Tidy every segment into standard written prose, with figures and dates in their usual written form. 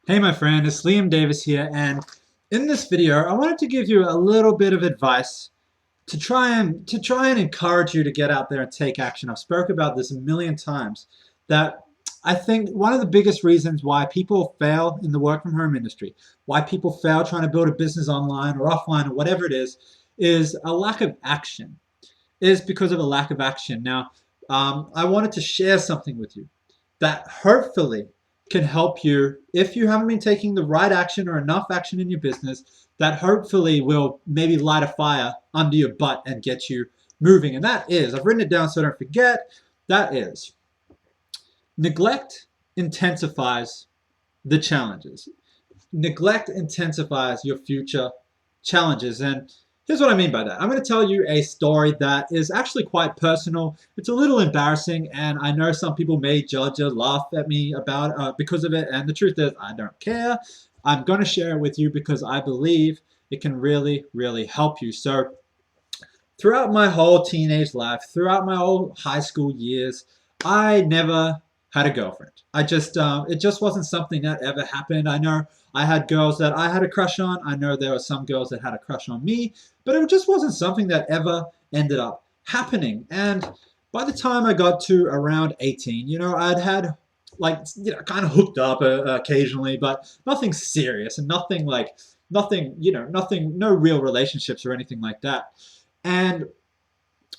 Hey my friend, it's Liam Davis here, and in this video I wanted to give you a little bit of advice to try and encourage you to get out there and take action. I've spoke about this a million times that I think one of the biggest reasons why people fail in the work from home industry, why people fail trying to build a business online or offline or whatever it is a lack of action. Is because of a lack of action. Now, I wanted to share something with you that hopefully can help you if you haven't been taking the right action or enough action in your business that hopefully will maybe light a fire under your butt and get you moving. And that is, I've written it down so I don't forget, that is neglect intensifies the challenges. Neglect intensifies your future challenges. And here's what I mean by that. I'm going to tell you a story that is actually quite personal. It's a little embarrassing, and I know some people may judge or laugh at me about because of it. And the truth is, I don't care. I'm going to share it with you because I believe it can really, really help you. So, throughout my whole teenage life, throughout my whole high school years, I never had a girlfriend. It just wasn't something that ever happened. I know I had girls that I had a crush on. I know there were some girls that had a crush on me, but it just wasn't something that ever ended up happening. And by the time I got to around 18, I'd had kind of hooked up occasionally, but nothing serious and nothing, no real relationships or anything like that. And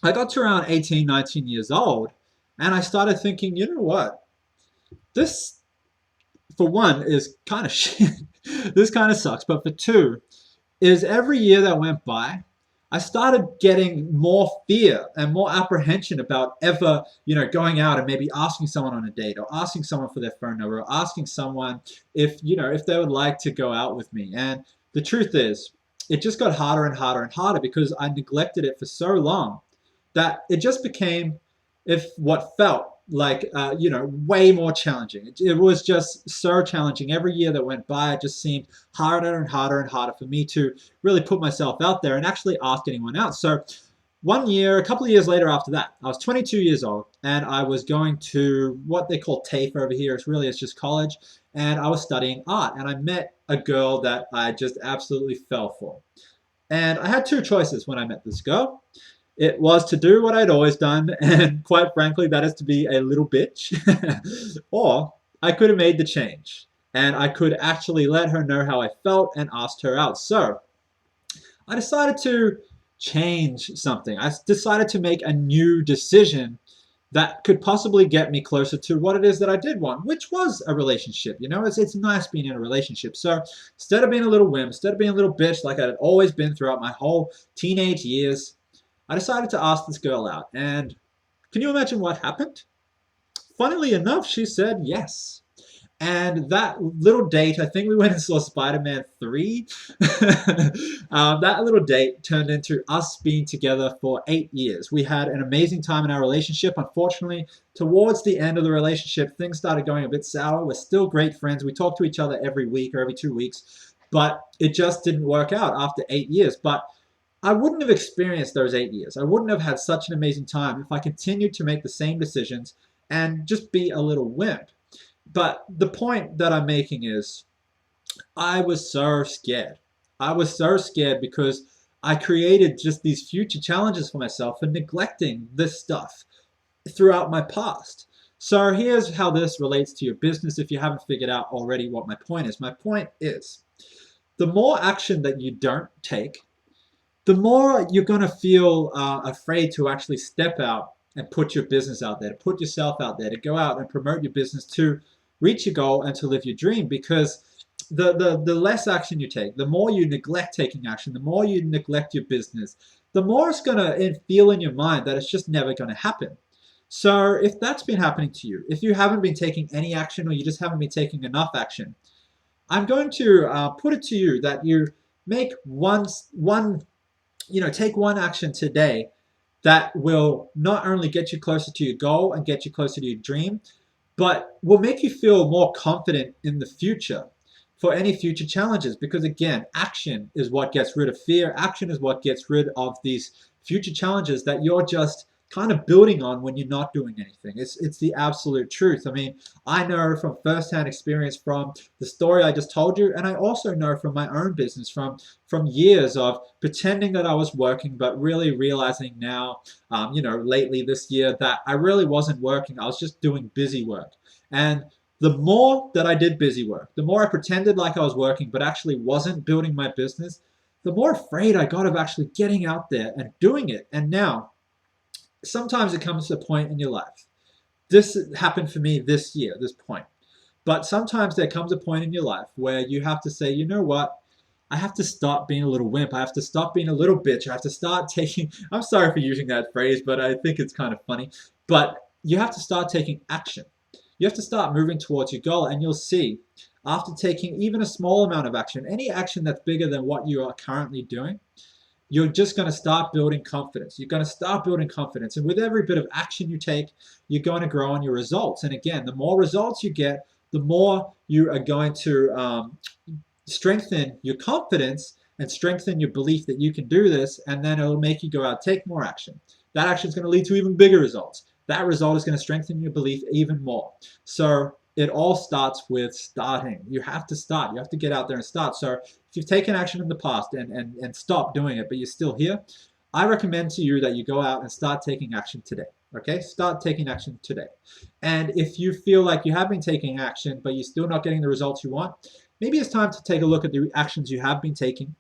I got to around 18, 19 years old, and I started thinking, you know what? This, for one, is kind of shit. This kind of sucks. But for two, is every year that went by, I started getting more fear and more apprehension about ever, going out and maybe asking someone on a date or asking someone for their phone number or asking someone if they would like to go out with me. And the truth is, it just got harder and harder and harder because I neglected it for so long that it just became, if what felt like, way more challenging. It was just so challenging. Every year that went by, it just seemed harder and harder and harder for me to really put myself out there and actually ask anyone out. So one year, a couple of years later after that, I was 22 years old and I was going to what they call TAFE over here. It's just college. And I was studying art and I met a girl that I just absolutely fell for. And I had two choices when I met this girl. It was to do what I'd always done, and quite frankly, that is to be a little bitch. Or I could have made the change, and I could actually let her know how I felt and asked her out. So I decided to change something. I decided to make a new decision that could possibly get me closer to what it is that I did want, which was a relationship. It's nice being in a relationship. So instead of being a little wimp, instead of being a little bitch like I had always been throughout my whole teenage years, I decided to ask this girl out. And can you imagine what happened? Funnily enough, she said yes. And that little date, I think we went and saw Spider-Man 3. That little date turned into us being together for 8 years. We had an amazing time in our relationship. Unfortunately, towards the end of the relationship, things started going a bit sour. We're still great friends. We talk to each other every week or every 2 weeks, but it just didn't work out after 8 years. But I wouldn't have experienced those 8 years. I wouldn't have had such an amazing time if I continued to make the same decisions and just be a little wimp. But the point that I'm making is I was so scared. I was so scared because I created just these future challenges for myself and neglecting this stuff throughout my past. So here's how this relates to your business if you haven't figured out already what my point is. My point is the more action that you don't take, the more you're going to feel afraid to actually step out and put your business out there, to put yourself out there, to go out and promote your business, to reach your goal and to live your dream. Because the less action you take, the more you neglect taking action, the more you neglect your business, the more it's going to feel in your mind that it's just never going to happen. So if that's been happening to you, if you haven't been taking any action or you just haven't been taking enough action, I'm going to put it to you that you make take one action today that will not only get you closer to your goal and get you closer to your dream, but will make you feel more confident in the future for any future challenges. Because again, action is what gets rid of fear. Action is what gets rid of these future challenges that you're just kind of building on when you're not doing anything. It's the absolute truth. I mean, I know from firsthand experience from the story I just told you, and I also know from my own business from years of pretending that I was working, but really realizing now, lately this year that I really wasn't working. I was just doing busy work. And the more that I did busy work, the more I pretended like I was working, but actually wasn't building my business, the more afraid I got of actually getting out there and doing it. And now, sometimes it comes to a point in your life. This happened for me this year, this point. But sometimes there comes a point in your life where you have to say, you know what? I have to stop being a little wimp. I have to stop being a little bitch. I have to start taking, I'm sorry for using that phrase, but I think it's kind of funny. But you have to start taking action. You have to start moving towards your goal, and you'll see after taking even a small amount of action, any action that's bigger than what you are currently doing, you're just going to start building confidence. You're going to start building confidence. And with every bit of action you take, you're going to grow on your results. And again, the more results you get, the more you are going to strengthen your confidence and strengthen your belief that you can do this. And then it'll make you go out, take more action. That action is going to lead to even bigger results. That result is going to strengthen your belief even more. So it all starts with starting. You have to start. You have to get out there and start. So if you've taken action in the past and stopped doing it, but you're still here, I recommend to you that you go out and start taking action today. Okay? Start taking action today. And if you feel like you have been taking action, but you're still not getting the results you want, maybe it's time to take a look at the actions you have been taking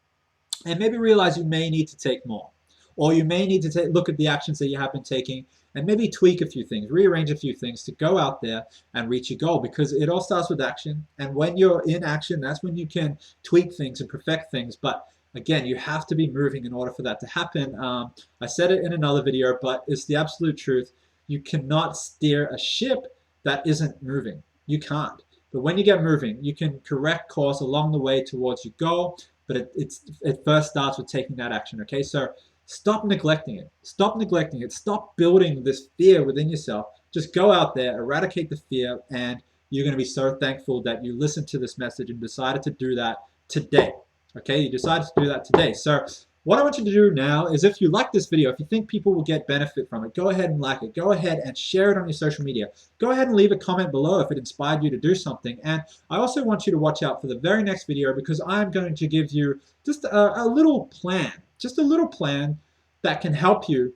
and maybe realize you may need to take more. Or you may need to look at the actions that you have been taking and maybe tweak a few things, rearrange a few things to go out there and reach your goal, because it all starts with action. And when you're in action, that's when you can tweak things and perfect things. But again, you have to be moving in order for that to happen. I said it in another video, but it's the absolute truth. You cannot steer a ship that isn't moving. You can't. But when you get moving, you can correct course along the way towards your goal. But it first starts with taking that action. Okay, so stop neglecting it. Stop neglecting it. Stop building this fear within yourself. Just go out there, eradicate the fear, and you're going to be so thankful that you listened to this message and decided to do that today. Okay, you decided to do that today. So what I want you to do now is, if you like this video, if you think people will get benefit from it, go ahead and like it. Go ahead and share it on your social media. Go ahead and leave a comment below if it inspired you to do something. And I also want you to watch out for the very next video, because I'm going to give you just a little plan. Just a little plan that can help you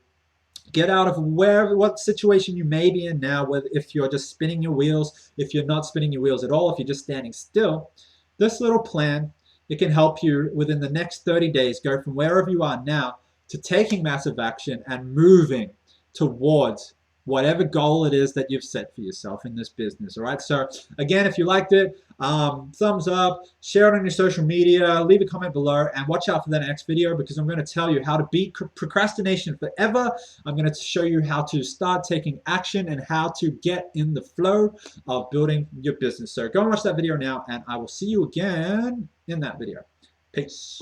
get out of what situation you may be in now, whether if you're just spinning your wheels, if you're not spinning your wheels at all, if you're just standing still. This little plan, it can help you within the next 30 days go from wherever you are now to taking massive action and moving towards whatever goal it is that you've set for yourself in this business. All right. So again, if you liked it, thumbs up, share it on your social media, leave a comment below, and watch out for the next video, because I'm going to tell you how to beat procrastination forever. I'm going to show you how to start taking action and how to get in the flow of building your business. So go and watch that video now, and I will see you again in that video. Peace.